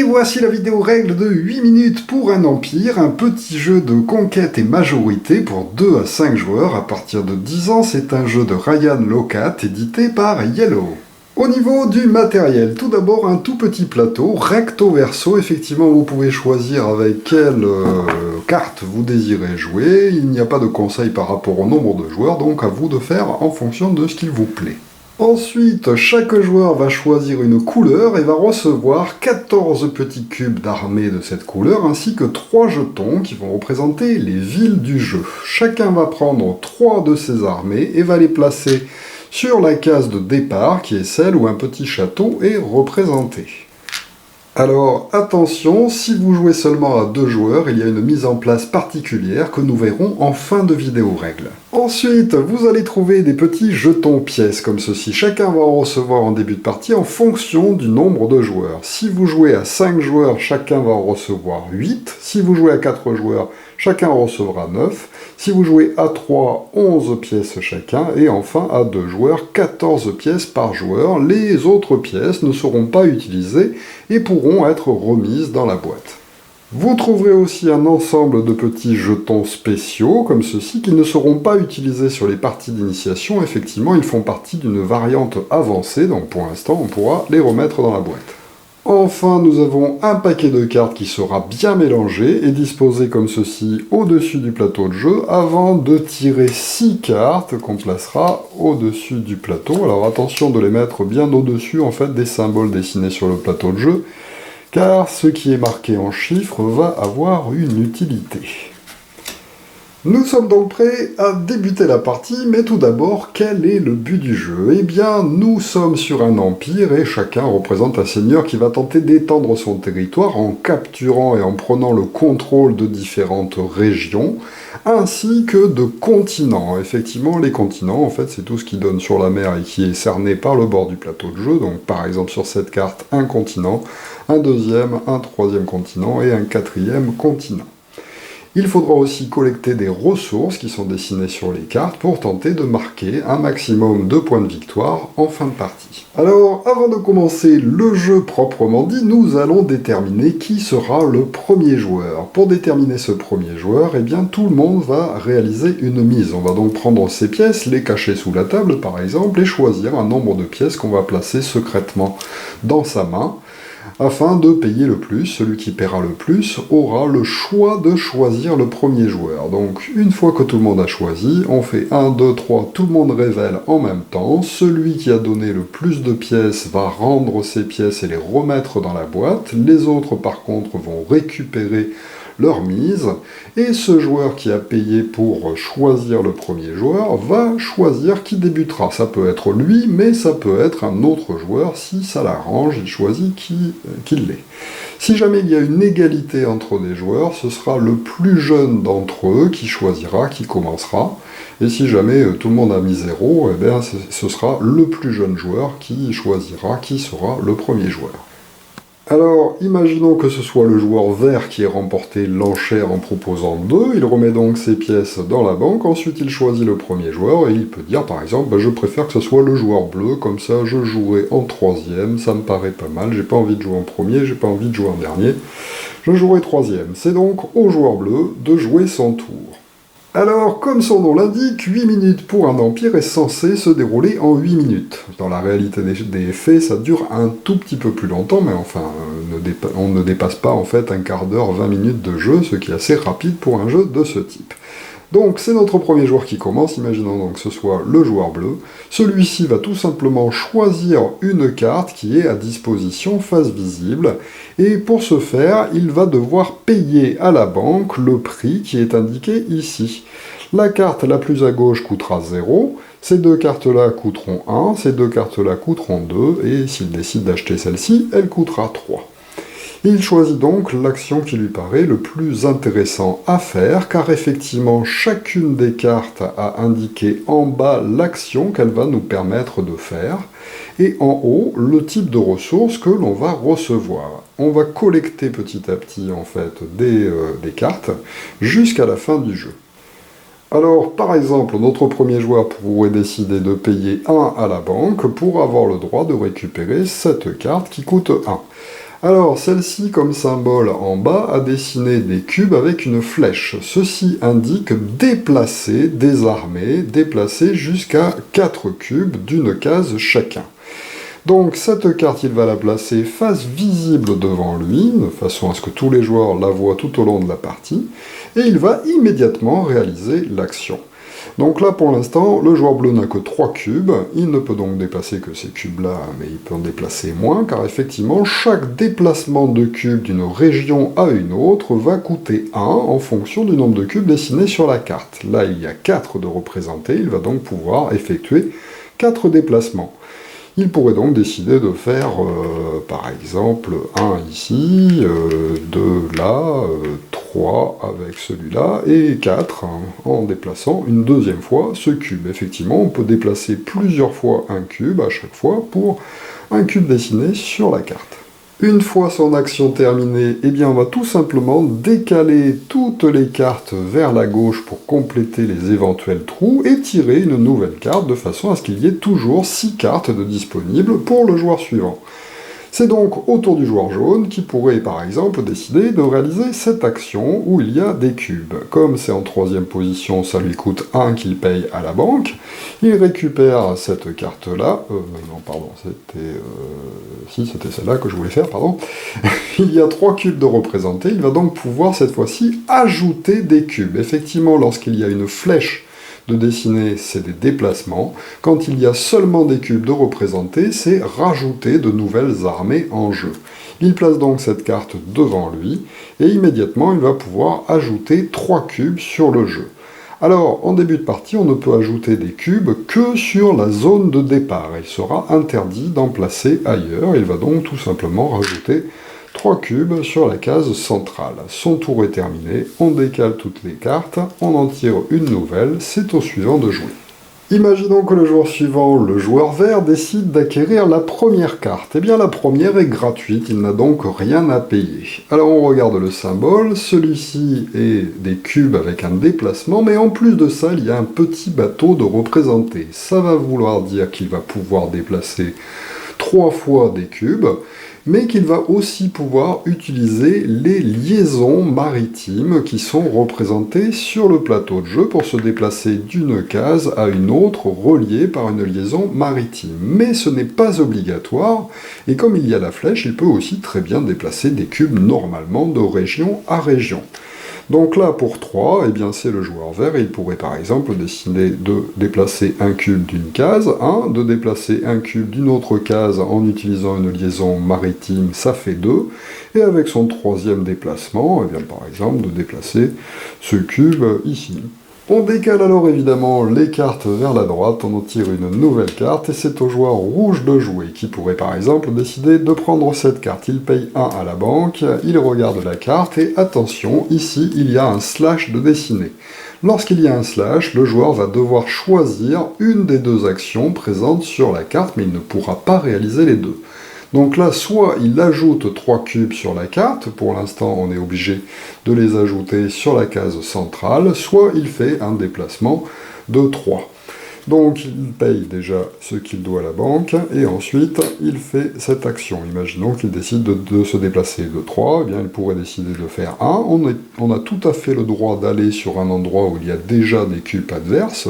voici la vidéo règle de 8 minutes pour un empire, un petit jeu de conquête et majorité pour 2 à 5 joueurs à partir de 10 ans. C'est un jeu de Ryan Laukat édité par Yellow. Au niveau du matériel, tout d'abord un tout petit plateau, recto verso. Effectivement, vous pouvez choisir avec quelle carte vous désirez jouer. Il n'y a pas de conseil par rapport au nombre de joueurs, donc à vous de faire en fonction de ce qu'il vous plaît. Ensuite, chaque joueur va choisir une couleur et va recevoir 14 petits cubes d'armée de cette couleur, ainsi que 3 jetons qui vont représenter les villes du jeu. Chacun va prendre 3 de ces armées et va les placer sur la case de départ, qui est celle où un petit château est représenté. Alors attention, si vous jouez seulement à 2 joueurs, il y a une mise en place particulière que nous verrons en fin de vidéo règle. Ensuite, vous allez trouver des petits jetons pièces comme ceci. Chacun va en recevoir en début de partie en fonction du nombre de joueurs. Si vous jouez à 5 joueurs, chacun va en recevoir 8. Si vous jouez à 4 joueurs, chacun en recevra 9. Si vous jouez à 3, 11 pièces chacun. Et enfin, à 2 joueurs, 14 pièces par joueur. Les autres pièces ne seront pas utilisées et pourront être remises dans la boîte. Vous trouverez aussi un ensemble de petits jetons spéciaux, comme ceci, qui ne seront pas utilisés sur les parties d'initiation. Effectivement, ils font partie d'une variante avancée, donc pour l'instant, on pourra les remettre dans la boîte. Enfin, nous avons un paquet de cartes qui sera bien mélangé et disposé comme ceci au-dessus du plateau de jeu, avant de tirer 6 cartes qu'on placera au-dessus du plateau. Alors attention de les mettre bien au-dessus, en fait, des symboles dessinés sur le plateau de jeu, car ce qui est marqué en chiffres va avoir une utilité. Nous sommes donc prêts à débuter la partie, mais tout d'abord, quel est le but du jeu? Eh bien, nous sommes sur un empire et chacun représente un seigneur qui va tenter d'étendre son territoire en capturant et en prenant le contrôle de différentes régions, ainsi que de continents. Effectivement, les continents, en fait, c'est tout ce qui donne sur la mer et qui est cerné par le bord du plateau de jeu. Donc, par exemple, sur cette carte, un continent, un deuxième, un troisième continent et un quatrième continent. Il faudra aussi collecter des ressources qui sont dessinées sur les cartes pour tenter de marquer un maximum de points de victoire en fin de partie. Alors, avant de commencer le jeu proprement dit, nous allons déterminer qui sera le premier joueur. Pour déterminer ce premier joueur, eh bien, tout le monde va réaliser une mise. On va donc prendre ces pièces, les cacher sous la table par exemple, et choisir un nombre de pièces qu'on va placer secrètement dans sa main, afin de payer le plus. Celui qui paiera le plus aura le choix de choisir le premier joueur. Donc une fois que tout le monde a choisi, on fait 1, 2, 3, tout le monde révèle en même temps. Celui qui a donné le plus de pièces va rendre ses pièces et les remettre dans la boîte. Les autres par contre vont récupérer leur mise, et ce joueur qui a payé pour choisir le premier joueur va choisir qui débutera. Ça peut être lui, mais ça peut être un autre joueur, si ça l'arrange, il choisit qui l'est. Si jamais il y a une égalité entre des joueurs, ce sera le plus jeune d'entre eux qui choisira, qui commencera, et si jamais tout le monde a mis 0, eh bien, ce sera le plus jeune joueur qui choisira qui sera le premier joueur. Alors, imaginons que ce soit le joueur vert qui ait remporté l'enchère en proposant 2, il remet donc ses pièces dans la banque, ensuite il choisit le premier joueur, et il peut dire par exemple, je préfère que ce soit le joueur bleu, comme ça je jouerai en troisième, ça me paraît pas mal, j'ai pas envie de jouer en premier, j'ai pas envie de jouer en dernier, je jouerai troisième. C'est donc au joueur bleu de jouer son tour. Alors, comme son nom l'indique, 8 minutes pour un empire est censé se dérouler en 8 minutes. Dans la réalité des faits, ça dure un tout petit peu plus longtemps, mais enfin, on ne dépasse pas en fait un quart d'heure, 20 minutes de jeu, ce qui est assez rapide pour un jeu de ce type. Donc c'est notre premier joueur qui commence, imaginons donc que ce soit le joueur bleu. Celui-ci va tout simplement choisir une carte qui est à disposition face visible, et pour ce faire, il va devoir payer à la banque le prix qui est indiqué ici. La carte la plus à gauche coûtera 0, ces deux cartes-là coûteront 1, ces deux cartes-là coûteront 2, et s'il décide d'acheter celle-ci, elle coûtera 3. Il choisit donc l'action qui lui paraît le plus intéressant à faire, car effectivement, chacune des cartes a indiqué en bas l'action qu'elle va nous permettre de faire, et en haut, le type de ressources que l'on va recevoir. On va collecter petit à petit, en fait, des cartes, jusqu'à la fin du jeu. Alors, par exemple, notre premier joueur pourrait décider de payer 1 à la banque pour avoir le droit de récupérer cette carte qui coûte 1. Alors, celle-ci, comme symbole en bas, a dessiné des cubes avec une flèche. Ceci indique déplacer, désarmer, déplacer jusqu'à 4 cubes d'une case chacun. Donc cette carte, il va la placer face visible devant lui, de façon à ce que tous les joueurs la voient tout au long de la partie, et il va immédiatement réaliser l'action. Donc là, pour l'instant, le joueur bleu n'a que 3 cubes, il ne peut donc déplacer que ces cubes-là, mais il peut en déplacer moins, car effectivement, chaque déplacement de cubes d'une région à une autre va coûter 1 en fonction du nombre de cubes dessinés sur la carte. Là, il y a 4 de représentés, il va donc pouvoir effectuer 4 déplacements. Il pourrait donc décider de faire, par exemple, 1 ici, 2 là, 3 avec celui-là, et 4 hein, en déplaçant une deuxième fois ce cube. Effectivement, on peut déplacer plusieurs fois un cube à chaque fois pour un cube dessiné sur la carte. Une fois son action terminée, eh bien on va tout simplement décaler toutes les cartes vers la gauche pour compléter les éventuels trous et tirer une nouvelle carte de façon à ce qu'il y ait toujours 6 cartes de disponibles pour le joueur suivant. C'est donc au tour du joueur jaune qui pourrait par exemple décider de réaliser cette action où il y a des cubes. Comme c'est en 3e position, ça lui coûte 1 qu'il paye à la banque. Il récupère cette carte-là. Non, pardon, c'était celle-là que je voulais faire, pardon. Il y a 3 cubes de représentés. Il va donc pouvoir cette fois-ci ajouter des cubes. Effectivement, lorsqu'il y a une flèche de dessiner, c'est des déplacements. Quand il y a seulement des cubes de représentés, c'est rajouter de nouvelles armées en jeu. Il place donc cette carte devant lui, et immédiatement il va pouvoir ajouter 3 cubes sur le jeu. Alors, en début de partie, on ne peut ajouter des cubes que sur la zone de départ. Il sera interdit d'en placer ailleurs. Il va donc tout simplement rajouter 3 cubes sur la case centrale. Son tour est terminé, on décale toutes les cartes, on en tire une nouvelle, c'est au suivant de jouer. Imaginons que le joueur suivant, le joueur vert, décide d'acquérir la première carte. Eh bien la première est gratuite, il n'a donc rien à payer. Alors on regarde le symbole, celui-ci est des cubes avec un déplacement, mais en plus de ça, il y a un petit bateau de représenté. Ça va vouloir dire qu'il va pouvoir déplacer 3 fois des cubes, mais qu'il va aussi pouvoir utiliser les liaisons maritimes qui sont représentées sur le plateau de jeu pour se déplacer d'une case à une autre reliée par une liaison maritime. Mais ce n'est pas obligatoire, et comme il y a la flèche, il peut aussi très bien déplacer des cubes normalement de région à région. Donc là, pour 3, eh bien c'est le joueur vert, et il pourrait par exemple décider de déplacer un cube d'une case, de déplacer un cube d'une autre case en utilisant une liaison maritime, ça fait 2, et avec son 3e déplacement, eh bien par exemple de déplacer ce cube ici. On décale alors évidemment les cartes vers la droite, on en tire une nouvelle carte, et c'est au joueur rouge de jouer, qui pourrait par exemple décider de prendre cette carte. Il paye 1 à la banque, il regarde la carte, et attention, ici il y a un slash de dessiné. Lorsqu'il y a un slash, le joueur va devoir choisir une des 2 actions présentes sur la carte, mais il ne pourra pas réaliser les 2. Donc là, soit il ajoute 3 cubes sur la carte, pour l'instant on est obligé de les ajouter sur la case centrale, soit il fait un déplacement de 3. Donc il paye déjà ce qu'il doit à la banque, et ensuite il fait cette action. Imaginons qu'il décide de se déplacer de 3, eh bien il pourrait décider de faire 1. On a tout à fait le droit d'aller sur un endroit où il y a déjà des cubes adverses.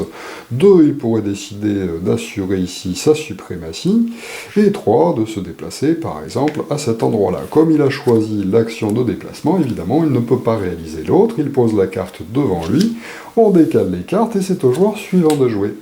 2, il pourrait décider d'assurer ici sa suprématie. Et 3, de se déplacer par exemple à cet endroit-là. Comme il a choisi l'action de déplacement, évidemment il ne peut pas réaliser l'autre, il pose la carte devant lui, on décale les cartes et c'est au joueur suivant de jouer.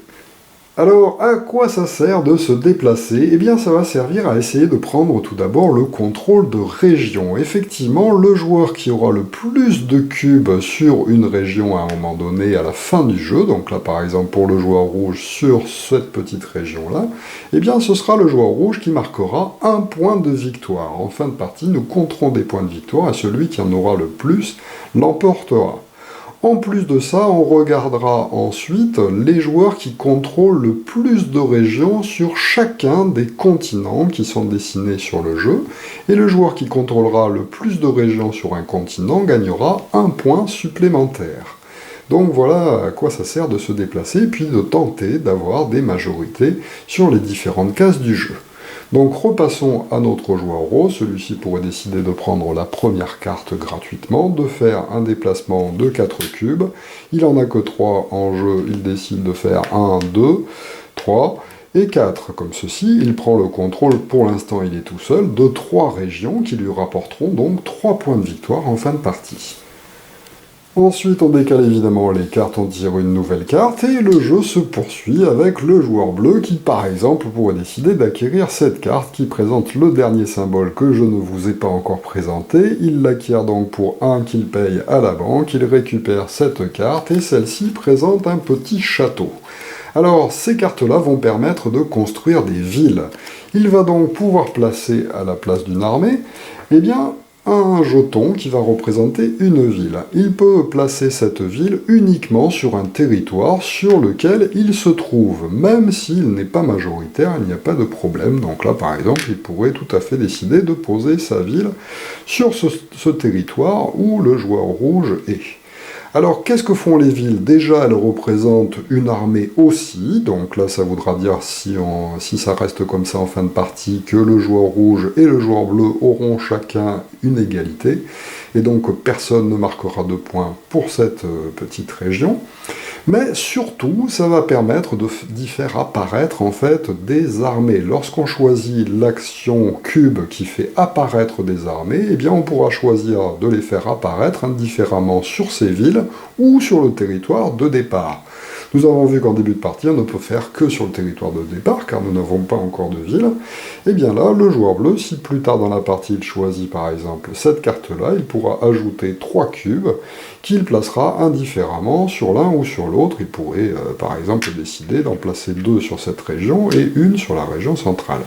Alors, à quoi ça sert de se déplacer? Eh bien, ça va servir à essayer de prendre tout d'abord le contrôle de région. Effectivement, le joueur qui aura le plus de cubes sur une région à un moment donné à la fin du jeu, donc là par exemple pour le joueur rouge sur cette petite région-là, eh bien ce sera le joueur rouge qui marquera 1 point de victoire. En fin de partie, nous compterons des points de victoire et celui qui en aura le plus l'emportera. En plus de ça, on regardera ensuite les joueurs qui contrôlent le plus de régions sur chacun des continents qui sont dessinés sur le jeu, et le joueur qui contrôlera le plus de régions sur un continent gagnera 1 point supplémentaire. Donc voilà à quoi ça sert de se déplacer, puis de tenter d'avoir des majorités sur les différentes cases du jeu. Donc repassons à notre joueur rose, celui-ci pourrait décider de prendre la première carte gratuitement, de faire un déplacement de 4 cubes, il en a que 3 en jeu, il décide de faire 1, 2, 3 et 4. Comme ceci, il prend le contrôle, pour l'instant il est tout seul, de 3 régions qui lui rapporteront donc 3 points de victoire en fin de partie. Ensuite, on décale évidemment les cartes, on tire une nouvelle carte, et le jeu se poursuit avec le joueur bleu qui, par exemple, pourrait décider d'acquérir cette carte qui présente le dernier symbole que je ne vous ai pas encore présenté. Il l'acquiert donc pour 1 qu'il paye à la banque, il récupère cette carte, et celle-ci présente un petit château. Alors, ces cartes-là vont permettre de construire des villes. Il va donc pouvoir placer à la place d'une armée, eh bien, un jeton qui va représenter une ville. Il peut placer cette ville uniquement sur un territoire sur lequel il se trouve, même s'il n'est pas majoritaire, il n'y a pas de problème. Donc là, par exemple, il pourrait tout à fait décider de poser sa ville sur ce territoire où le joueur rouge est. Alors, qu'est-ce que font les villes? Déjà, elles représentent une armée aussi, donc là, ça voudra dire, si ça reste comme ça en fin de partie, que le joueur rouge et le joueur bleu auront chacun une égalité, et donc personne ne marquera de points pour cette petite région. Mais surtout, ça va permettre d'y faire apparaître en fait des armées. Lorsqu'on choisit l'action cube qui fait apparaître des armées, eh bien on pourra choisir de les faire apparaître indifféremment sur ces villes ou sur le territoire de départ. Nous avons vu qu'en début de partie, on ne peut faire que sur le territoire de départ, car nous n'avons pas encore de ville. Et bien là, le joueur bleu, si plus tard dans la partie il choisit par exemple cette carte-là, il pourra ajouter 3 cubes qu'il placera indifféremment sur l'un ou sur l'autre. Il pourrait par exemple décider d'en placer 2 sur cette région et 1 sur la région centrale.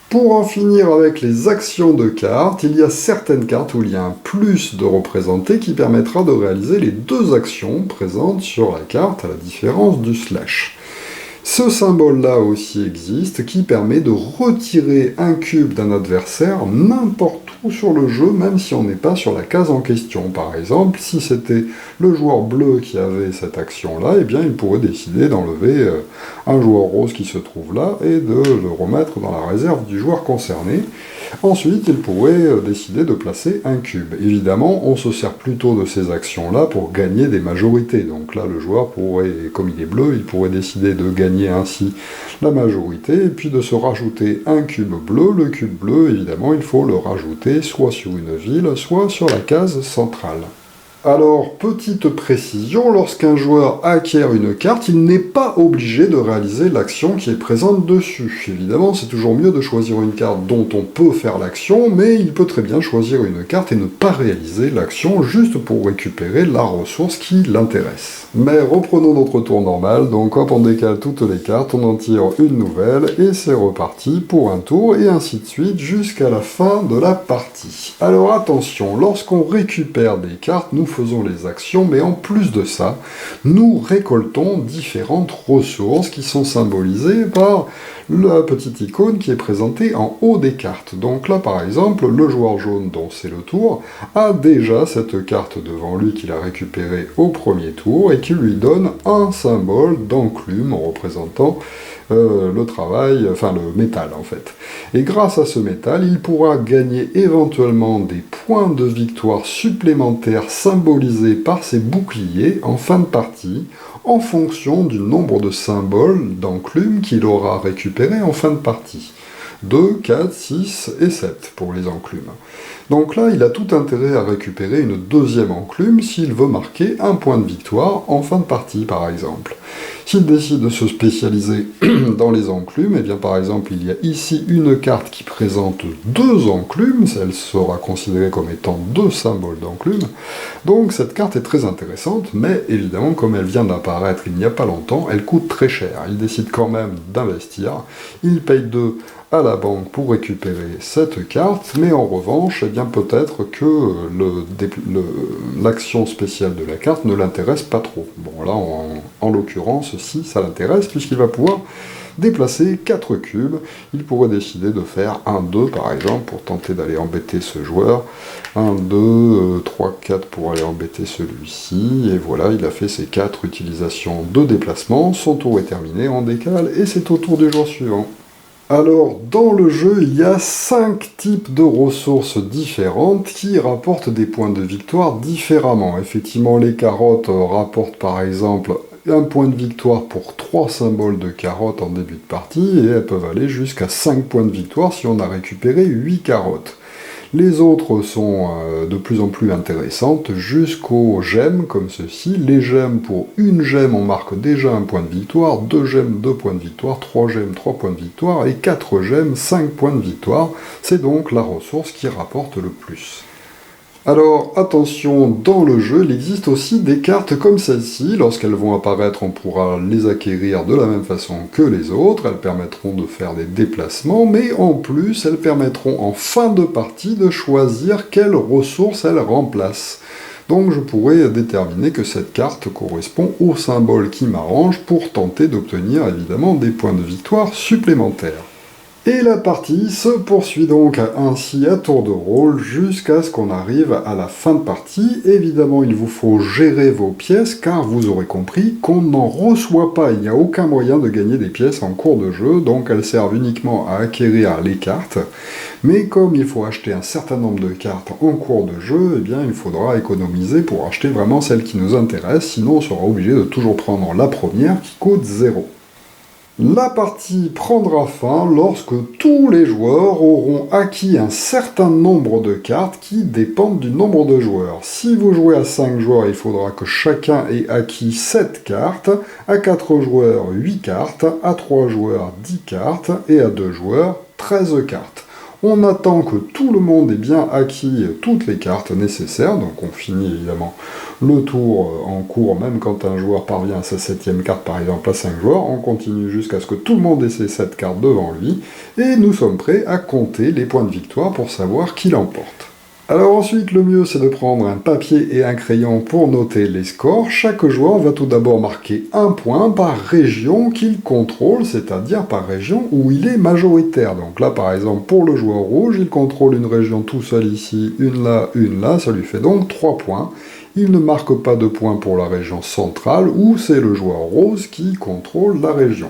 Pour en finir avec les actions de cartes, il y a certaines cartes où il y a un plus de représenté qui permettra de réaliser les 2 actions présentes sur la carte, à la différence du slash. Ce symbole-là aussi existe, qui permet de retirer un cube d'un adversaire n'importe où sur le jeu, même si on n'est pas sur la case en question. Par exemple, si c'était le joueur bleu qui avait cette action-là, eh bien il pourrait décider d'enlever un joueur rose qui se trouve là et de le remettre dans la réserve du joueur concerné. Ensuite, il pourrait décider de placer un cube. Évidemment, on se sert plutôt de ces actions-là pour gagner des majorités. Donc là, le joueur pourrait, comme il est bleu, il pourrait décider de gagner ainsi la majorité, et puis de se rajouter un cube bleu. Le cube bleu, évidemment, il faut le rajouter soit sur une ville, soit sur la case centrale. Alors, petite précision, lorsqu'un joueur acquiert une carte, il n'est pas obligé de réaliser l'action qui est présente dessus. Évidemment, c'est toujours mieux de choisir une carte dont on peut faire l'action, mais il peut très bien choisir une carte et ne pas réaliser l'action juste pour récupérer la ressource qui l'intéresse. Mais reprenons notre tour normal, donc hop, on décale toutes les cartes, on en tire une nouvelle, et c'est reparti pour un tour, et ainsi de suite jusqu'à la fin de la partie. Alors attention, lorsqu'on récupère des cartes, nous faisons les actions, mais en plus de ça, nous récoltons différentes ressources qui sont symbolisées par la petite icône qui est présentée en haut des cartes. Donc là, par exemple, le joueur jaune, dont c'est le tour, a déjà cette carte devant lui qu'il a récupérée au premier tour et qui lui donne un symbole d'enclume représentant le travail, enfin le métal en fait. Et grâce à ce métal, il pourra gagner éventuellement des points de victoire supplémentaires symbolisés par ses boucliers en fin de partie, en fonction du nombre de symboles d'enclume qu'il aura récupéré en fin de partie. 2, 4, 6 et 7 pour les enclumes. Donc là, il a tout intérêt à récupérer une deuxième enclume s'il veut marquer un point de victoire en fin de partie, par exemple. S'il décide de se spécialiser dans les enclumes, et bien par exemple, il y a ici une carte qui présente 2 enclumes, elle sera considérée comme étant 2 symboles d'enclumes. Donc cette carte est très intéressante, mais évidemment, comme elle vient d'apparaître il n'y a pas longtemps, elle coûte très cher. Il décide quand même d'investir, il paye 2 à la banque pour récupérer cette carte, mais en revanche, eh bien peut-être que l'action spéciale de la carte ne l'intéresse pas trop. Bon là, en l'occurrence, si ça l'intéresse, puisqu'il va pouvoir déplacer 4 cubes, il pourrait décider de faire 1, 2 par exemple, pour tenter d'aller embêter ce joueur, 1, 2, 3, 4 pour aller embêter celui-ci, et voilà, il a fait ses 4 utilisations de déplacement, son tour est terminé, on décale, et c'est au tour du joueur suivant. Alors, dans le jeu, il y a 5 types de ressources différentes qui rapportent des points de victoire différemment. Effectivement, les carottes rapportent par exemple un point de victoire pour 3 symboles de carottes en début de partie, et elles peuvent aller jusqu'à 5 points de victoire si on a récupéré 8 carottes. Les autres sont de plus en plus intéressantes jusqu'aux gemmes comme ceci. Les gemmes, pour une gemme, on marque déjà un point de victoire, 2 gemmes, 2 points de victoire, 3 gemmes, 3 points de victoire, et 4 gemmes, 5 points de victoire. C'est donc la ressource qui rapporte le plus. Alors attention, dans le jeu, il existe aussi des cartes comme celle-ci. Lorsqu'elles vont apparaître, on pourra les acquérir de la même façon que les autres. Elles permettront de faire des déplacements, mais en plus, elles permettront en fin de partie de choisir quelle ressource elles remplacent. Donc je pourrais déterminer que cette carte correspond au symbole qui m'arrange pour tenter d'obtenir évidemment des points de victoire supplémentaires. Et la partie se poursuit donc ainsi à tour de rôle jusqu'à ce qu'on arrive à la fin de partie. Évidemment, il vous faut gérer vos pièces car vous aurez compris qu'on n'en reçoit pas. Il n'y a aucun moyen de gagner des pièces en cours de jeu, donc elles servent uniquement à acquérir les cartes. Mais comme il faut acheter un certain nombre de cartes en cours de jeu, eh bien il faudra économiser pour acheter vraiment celles qui nous intéressent, sinon on sera obligé de toujours prendre la première qui coûte 0. La partie prendra fin lorsque tous les joueurs auront acquis un certain nombre de cartes qui dépendent du nombre de joueurs. Si vous jouez à 5 joueurs, il faudra que chacun ait acquis 7 cartes, à 4 joueurs 8 cartes, à 3 joueurs 10 cartes et à 2 joueurs 13 cartes. On attend que tout le monde ait bien acquis toutes les cartes nécessaires, donc on finit évidemment le tour en cours, même quand un joueur parvient à sa 7e carte, par exemple à 5 joueurs, on continue jusqu'à ce que tout le monde ait ses 7 cartes devant lui, et nous sommes prêts à compter les points de victoire pour savoir qui l'emporte. Alors ensuite, le mieux c'est de prendre un papier et un crayon pour noter les scores. Chaque joueur va tout d'abord marquer un point par région qu'il contrôle, c'est-à-dire par région où il est majoritaire. Donc là par exemple, pour le joueur rouge, il contrôle une région tout seul ici, une là, ça lui fait donc 3 points. Il ne marque pas de points pour la région centrale, où c'est le joueur rose qui contrôle la région.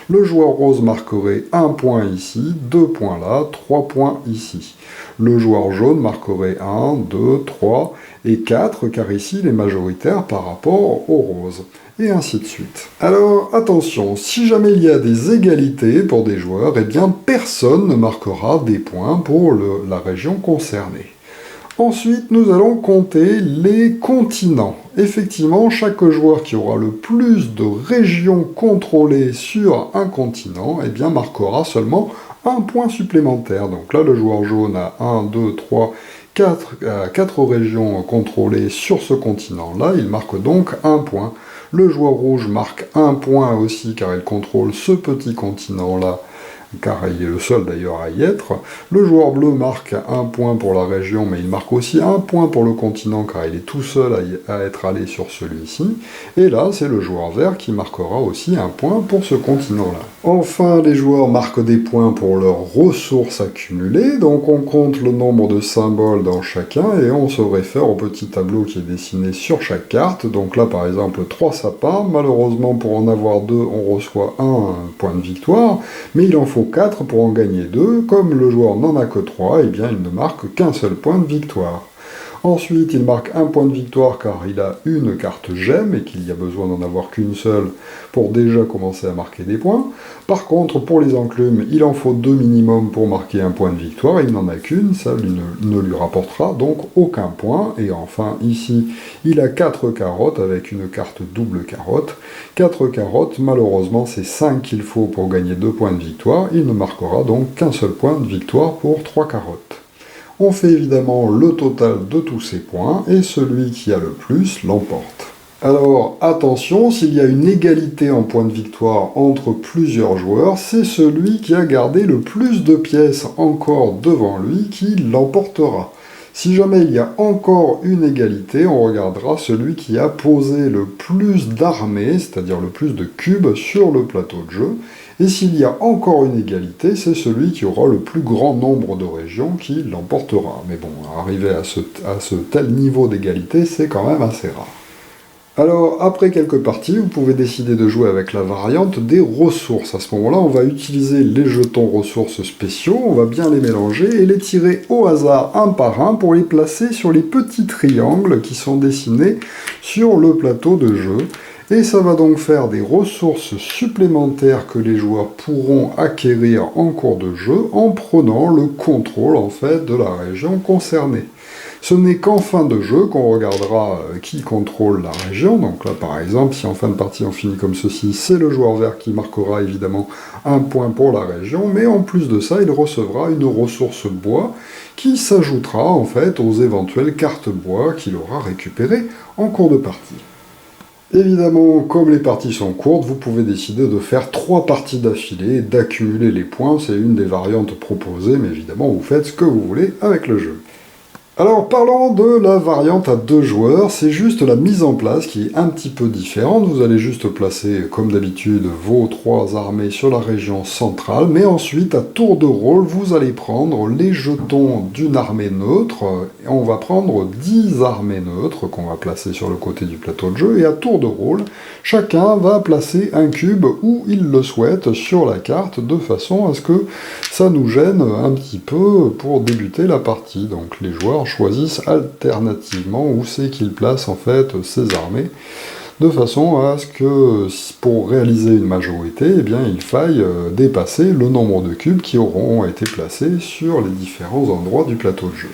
Le joueur rose marquerait 1 point ici, 2 points là, 3 points ici. Le joueur jaune marquerait 1, 2, 3 et 4, car ici il est majoritaire par rapport au rose. Et ainsi de suite. Alors attention, si jamais il y a des égalités pour des joueurs, eh bien personne ne marquera des points pour la région concernée. Ensuite, nous allons compter les continents. Effectivement, chaque joueur qui aura le plus de régions contrôlées sur un continent, eh bien, marquera seulement un point supplémentaire. Donc là, le joueur jaune a 1, 2, 3, 4 régions contrôlées sur ce continent-là. Il marque donc un point. Le joueur rouge marque un point aussi, car il contrôle ce petit continent-là, car il est le seul d'ailleurs à y être. Le joueur bleu marque un point pour la région, mais il marque aussi un point pour le continent, car il est tout seul à être allé sur celui-ci. Et là, c'est le joueur vert qui marquera aussi un point pour ce continent-là. Enfin, les joueurs marquent des points pour leurs ressources accumulées, donc on compte le nombre de symboles dans chacun, et on se réfère au petit tableau qui est dessiné sur chaque carte. Donc là, par exemple, 3 sapins. Malheureusement, pour en avoir 2, on reçoit un point de victoire, mais il en faut 4 pour en gagner 2. Comme le joueur n'en a que 3, eh bien il ne marque qu'un seul point de victoire. Ensuite, il marque un point de victoire car il a une carte gemme et qu'il y a besoin d'en avoir qu'une seule pour déjà commencer à marquer des points. Par contre, pour les enclumes, il en faut 2 minimum pour marquer un point de victoire. Il n'en a qu'une, ça ne lui rapportera donc aucun point. Et enfin, ici, il a 4 carottes avec une carte double carotte. 4 carottes, malheureusement, c'est 5 qu'il faut pour gagner 2 points de victoire. Il ne marquera donc qu'un seul point de victoire pour 3 carottes. On fait évidemment le total de tous ces points, et celui qui a le plus l'emporte. Alors attention, s'il y a une égalité en points de victoire entre plusieurs joueurs, c'est celui qui a gardé le plus de pièces encore devant lui qui l'emportera. Si jamais il y a encore une égalité, on regardera celui qui a posé le plus d'armées, c'est-à-dire le plus de cubes sur le plateau de jeu. Et s'il y a encore une égalité, c'est celui qui aura le plus grand nombre de régions qui l'emportera. Mais bon, arriver à ce tel niveau d'égalité, c'est quand même assez rare. Alors, après quelques parties, vous pouvez décider de jouer avec la variante des ressources. À ce moment-là, on va utiliser les jetons ressources spéciaux, on va bien les mélanger et les tirer au hasard un par un pour les placer sur les petits triangles qui sont dessinés sur le plateau de jeu. Et ça va donc faire des ressources supplémentaires que les joueurs pourront acquérir en cours de jeu en prenant le contrôle en fait de la région concernée. Ce n'est qu'en fin de jeu qu'on regardera qui contrôle la région. Donc là, par exemple, si en fin de partie on finit comme ceci, c'est le joueur vert qui marquera évidemment un point pour la région, mais en plus de ça, il recevra une ressource bois qui s'ajoutera en fait aux éventuelles cartes bois qu'il aura récupérées en cours de partie. Évidemment, comme les parties sont courtes, vous pouvez décider de faire 3 parties d'affilée et d'accumuler les points. C'est une des variantes proposées, mais évidemment, vous faites ce que vous voulez avec le jeu. Alors parlons de la variante à 2 joueurs, c'est juste la mise en place qui est un petit peu différente. Vous allez juste placer comme d'habitude vos 3 armées sur la région centrale, mais ensuite à tour de rôle vous allez prendre les jetons d'une armée neutre, et on va prendre 10 armées neutres qu'on va placer sur le côté du plateau de jeu, et à tour de rôle, chacun va placer un cube où il le souhaite sur la carte, de façon à ce que ça nous gêne un petit peu pour débuter la partie. Donc les joueurs choisissent alternativement où c'est qu'ils placent en fait ces armées, de façon à ce que pour réaliser une majorité, eh bien, il faille dépasser le nombre de cubes qui auront été placés sur les différents endroits du plateau de jeu.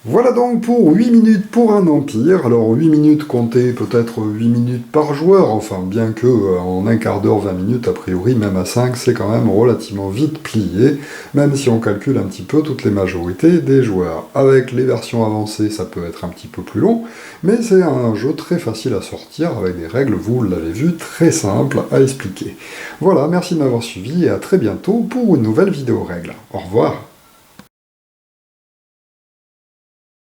Voilà donc pour 8 minutes pour un empire. Alors 8 minutes comptez peut-être 8 minutes par joueur, enfin bien que en un quart d'heure, 20 minutes, a priori même à 5, c'est quand même relativement vite plié, même si on calcule un petit peu toutes les majorités des joueurs. Avec les versions avancées, ça peut être un petit peu plus long, mais c'est un jeu très facile à sortir avec des règles, vous l'avez vu, très simples à expliquer. Voilà, merci de m'avoir suivi et à très bientôt pour une nouvelle vidéo règles. Au revoir.